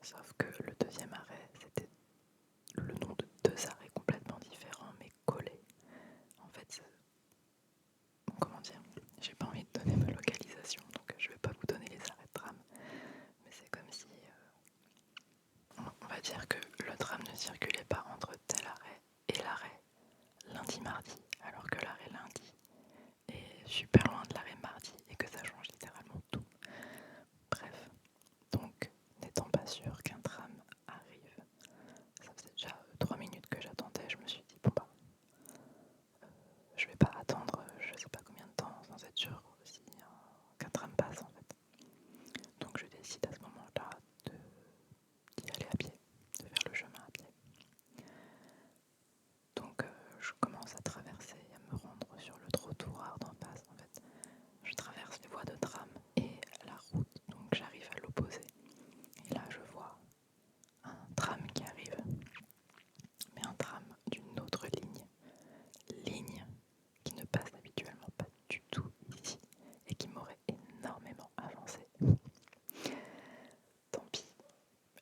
Sauf que le deuxième arrêt, c'était le nom de deux arrêts complètement différents, mais collés. En fait, comment dire, j'ai pas envie de donner ma localisation, donc je vais pas vous donner les arrêts de tram, mais c'est comme si, on va dire que le tram ne circulait pas entre tel arrêt et l'arrêt lundi-mardi, alors que l'arrêt lundi est super loin de l'arrêt mardi et que ça change littéralement tout. Bref, donc n'étant pas sûr qu'un tram arrive, ça faisait déjà 3 minutes que j'attendais, je me suis dit bon bah je vais pas attendre je sais pas combien de temps sans être sûr si qu'un tram passe en fait. Donc je décide à ce moment-là d'y aller à pied, de faire le chemin à pied. Donc je commence à traverser, à me rendre sur le trottoir d'en face en fait. Je traverse les voies de tram et la route, donc j'arrive à l'opposé. Et là je vois un tram qui arrive, mais un tram d'une autre ligne qui ne passe habituellement pas du tout ici et qui m'aurait énormément avancé. Tant pis,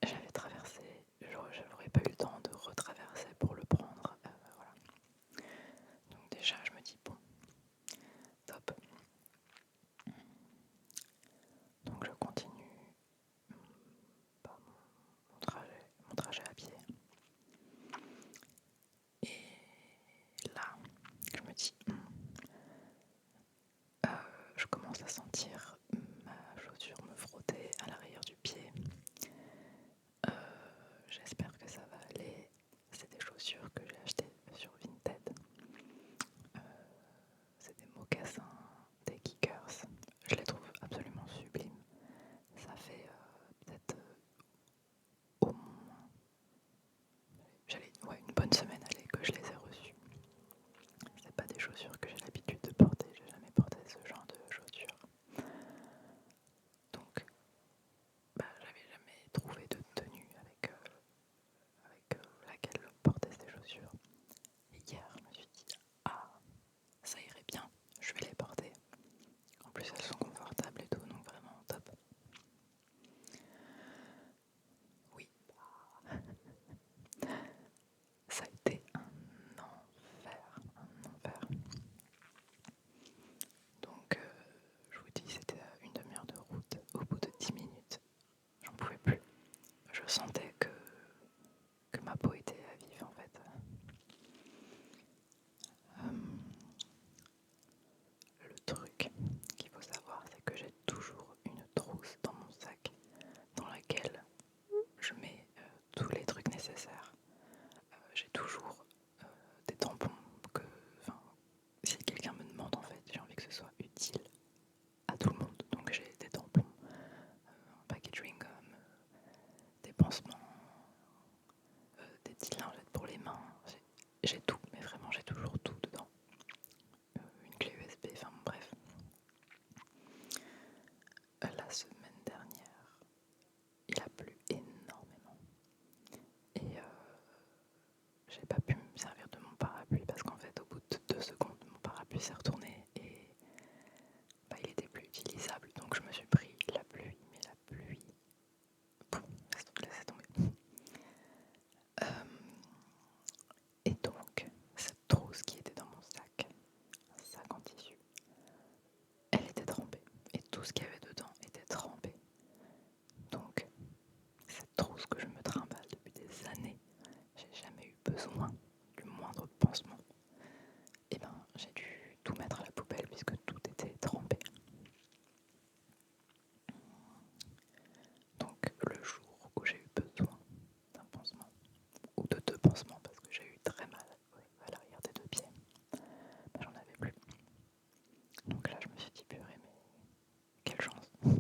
j'avais traversé, j'aurais pas eu le temps de retraverser pour le prendre, voilà. Donc déjà je me dis bon, top. Donc je continue mon trajet à pied. Et là, je me dis, je commence à sentir ma chaussure me frotter à l'arrière du pied. J'espère que ça va aller. C'est des chaussures que j'ai achetées sur Vinted. C'est des mocassins, des kickers. Je les trouve absolument sublimes. Ça fait peut-être au moins, une bonne semaine que je les ai reçues. C'est pas des chaussures que j'ai l'habitude de porter. J'ai jamais porté ce genre de chaussures. Donc, j'avais jamais trouvé de tenue avec laquelle porter ces chaussures. Et hier, je me suis dit, ah, ça irait bien, je vais les porter. En plus, elles sont confortables et tout, donc vraiment top. Oui, ça a été un enfer. Donc, je vous dis, c'était une demi-heure de route. Au bout de 10 minutes, j'en pouvais plus. Je sentais que ma peau était à vif en fait. Le truc qu'il faut savoir, c'est que j'ai toujours une trousse dans mon sac dans laquelle je mets tous les trucs nécessaires. J'ai toujours des tampons si quelqu'un me demande en fait, j'ai envie que ce soit utile à tout le monde. Donc j'ai des tampons, un paquet de chewing-gum, des pansements, des petites lingettes pour les mains. J'ai tout, mais vraiment j'ai toujours tout dedans. Une clé USB, enfin bref. La semaine dernière, il a plu énormément. Et j'ai pas pu me servir de mon parapluie parce qu'en fait, au bout de 2 secondes, mon parapluie s'est retourné et il était plus utilisable. Donc je me suis pris la pluie, mais la pluie. Bon, laissez tomber. Et donc, cette trousse qui était dans mon sac, un sac en tissu, elle était trempée. Et tout ce qu'il y avait dedans était trempé. Donc, cette trousse que je me trimballe depuis des années, j'ai jamais eu besoin du moindre pansement. Et j'ai dû tout mettre à la poubelle puisque tout était trempé. Donc, le jour où j'ai eu besoin d'un pansement, ou de 2 pansements parce que j'ai eu très mal à l'arrière des 2 pieds, j'en avais plus. Donc là, je me suis dit, purée, mais quelle chance. Il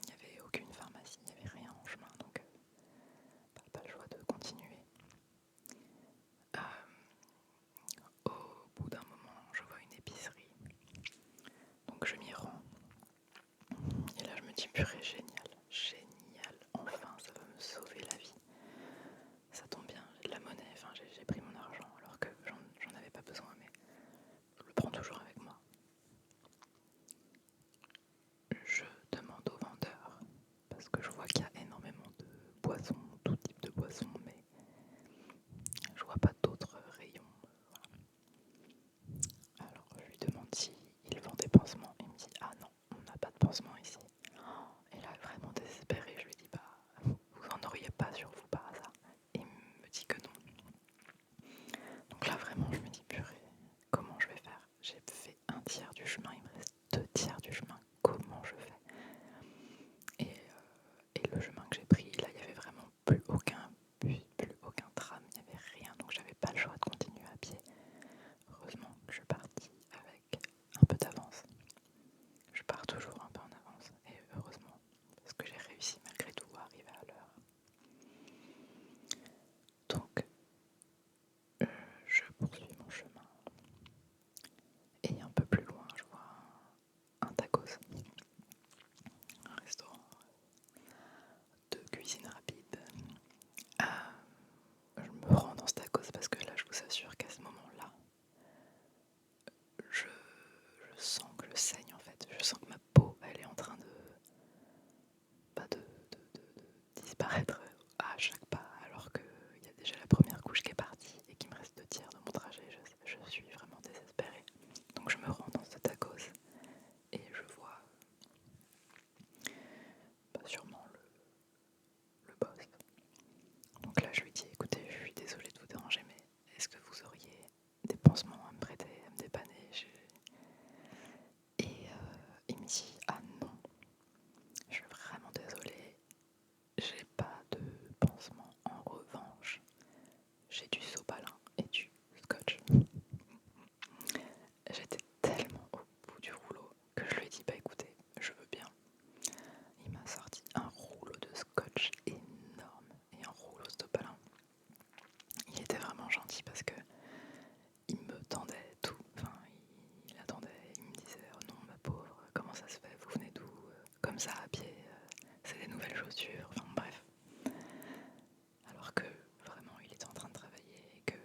n'y avait aucune pharmacie, il n'y avait rien en chemin, donc pas le choix de continuer. Au bout d'un moment, je vois une épicerie, donc je m'y rends. Et là, je me dis, purée, génial, enfin, ça va me sauver la vie. Ça tombe bien, j'ai de la monnaie, j'ai pris mon argent alors que j'en avais pas besoin, mais je le prends toujours avec moi. Je demande au vendeur, parce que je vois qu'il cuisine rapide. Je me rends dans ce tacos parce que là, je vous assure qu'à ce moment-là, je, je sens que je saigne en fait. Je sens que ma peau, elle est en train de disparaître à chaque pas, alors qu'il y a déjà la première couche qui est partie et qu'il me reste 2 tiers de mon trajet. Je suis vraiment désespérée. Donc je me rends dans ce tacos et je vois sûrement le boss. Donc là, je lui dis, écoutez, je suis désolée de vous déranger, mais est-ce que vous auriez des pansements à me prêter, à me dépanner? Et il me dit, ah non, je suis vraiment désolée, j'ai pas de pansement. En revanche, j'ai du sopalin et du scotch. J'étais tellement au bout du rouleau que je lui ai dit, bah écoutez, je veux bien. Il m'a sorti un rouleau de scotch énorme et un rouleau de sopalin. Il était vraiment gentil parce que il me tendait tout, enfin il attendait, il me disait oh non ma pauvre, comment ça se fait, vous venez d'où, comme ça à pied, c'est des nouvelles chaussures, enfin bref. Alors que vraiment il était en train de travailler et que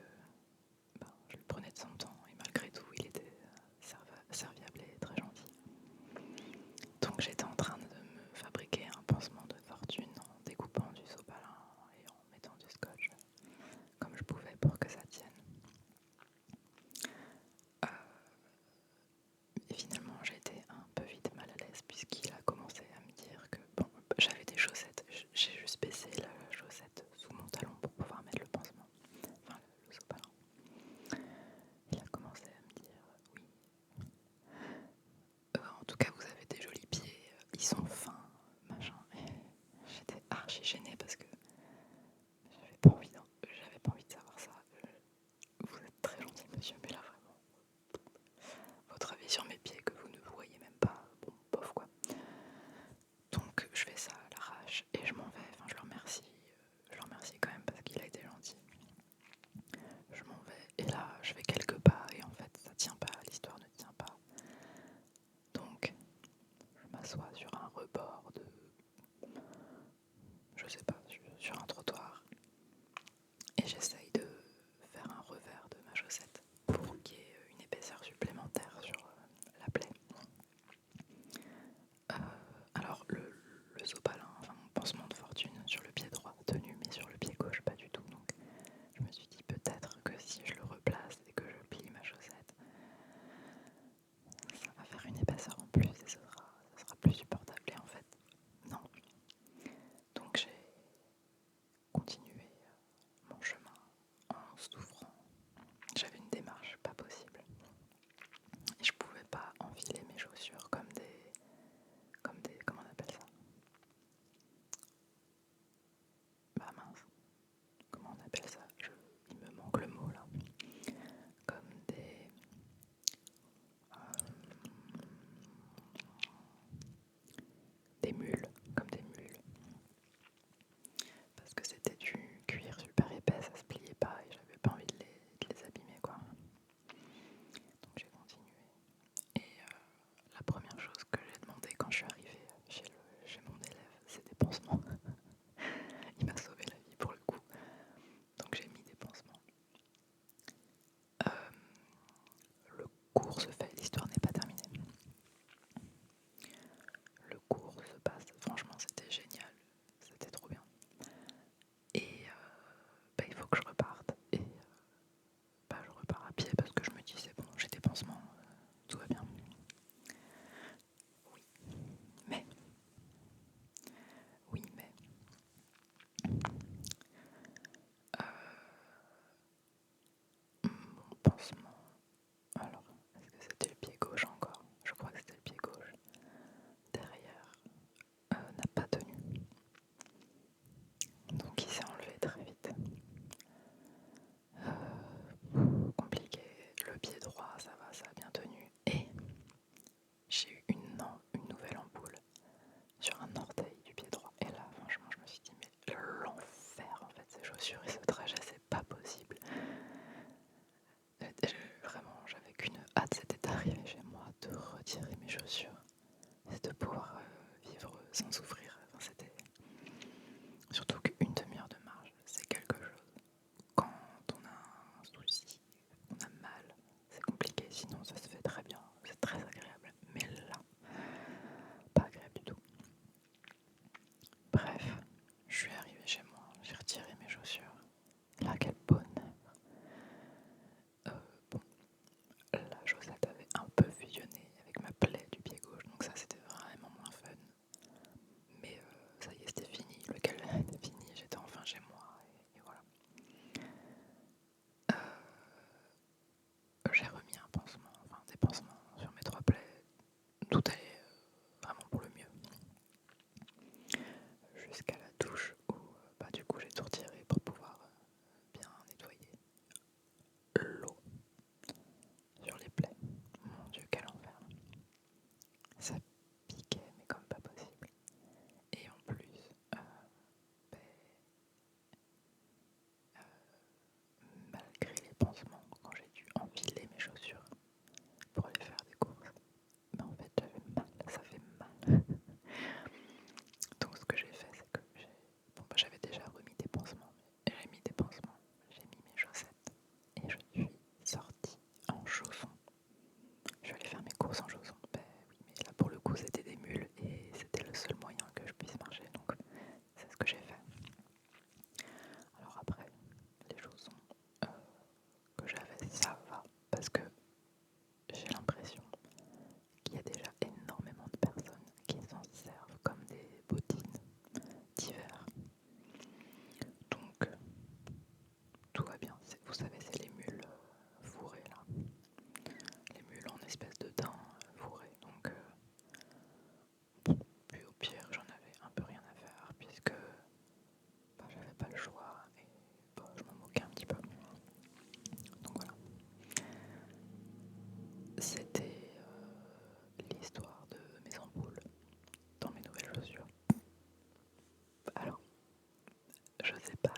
je lui prenais de son temps et malgré tout il était serviable et très gentil. Donc j'étais en train de me fabriquer un pansement de fortune en découpant du sopalin et en mettant du scotch comme je pouvais pour que ça tienne. Et finalement j'ai été un peu vite mal à l'aise puisqu'il a commencé à me dire que bon, j'avais des chaussettes, Je sais pas.